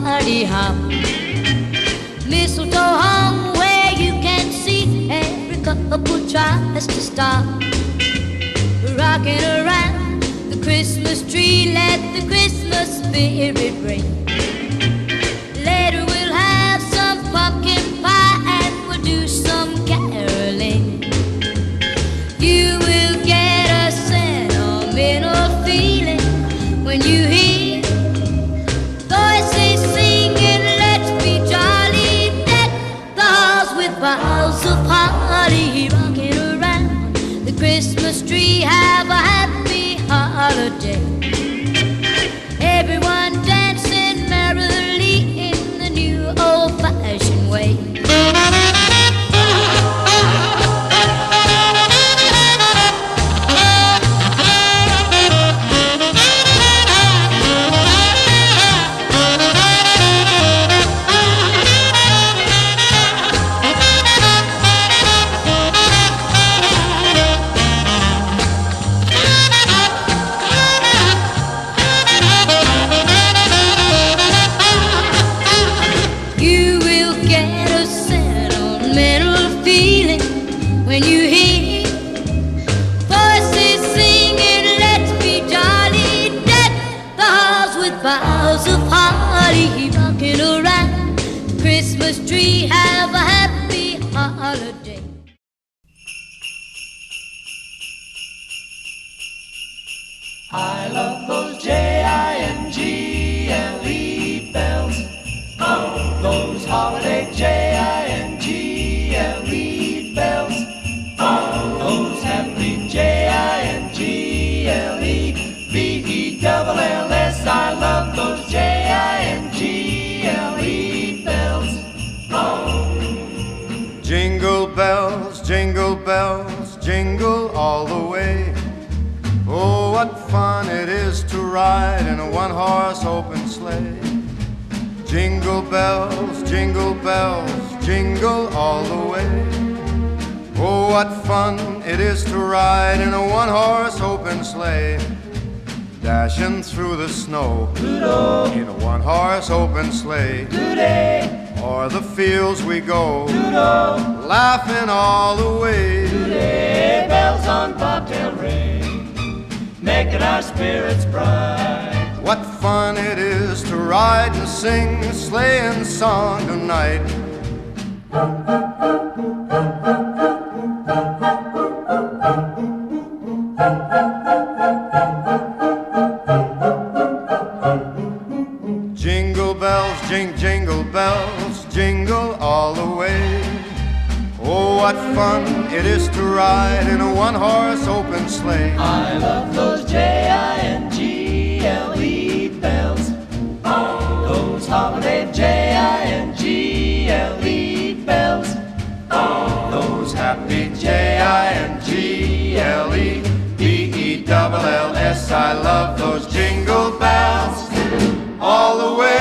party hop. Mistletoe hung where you can see every couple tries to stop. Rocking around the Christmas tree, let the Christmas spirit ring. Later we'll have some pumpkin pie and we'll do some caroling. You will get a sentimental feeling when you hear voices singing, let's be jolly, deck the halls with boughs of holly. Rocking around the Christmas tree, have a happy holiday. Everyone dancing merrily in the new old-fashioned way. When you hear voices singing, let's be jolly, deck the halls with boughs of holly. Rocking around the Christmas tree, have a happy holiday. I love those Jingle bells, oh, those holiday Jingle bells. Those happy Jinglebells, I love those Jingle bells. Jingle bells, jingle bells, jingle all the way. Oh, what fun it is to ride in a one-horse open sleigh. Jingle bells, jingle all the way. Oh, what fun it is to ride in a one-horse open sleigh. Dashing through the snow in a one-horse open sleigh. O'er the fields we go, laughing all the way. Bells on bobtail ring, making our spirits bright. What fun it is to ride and sing a sleighing song tonight. Jingle bells, jingle bells, jingle all the way. Oh, what fun it is to ride in a one-horse open sleigh. I love those Jingle bells, those holiday Jingle bells, Those happy Jinglebells, I love those jingle bells all the way.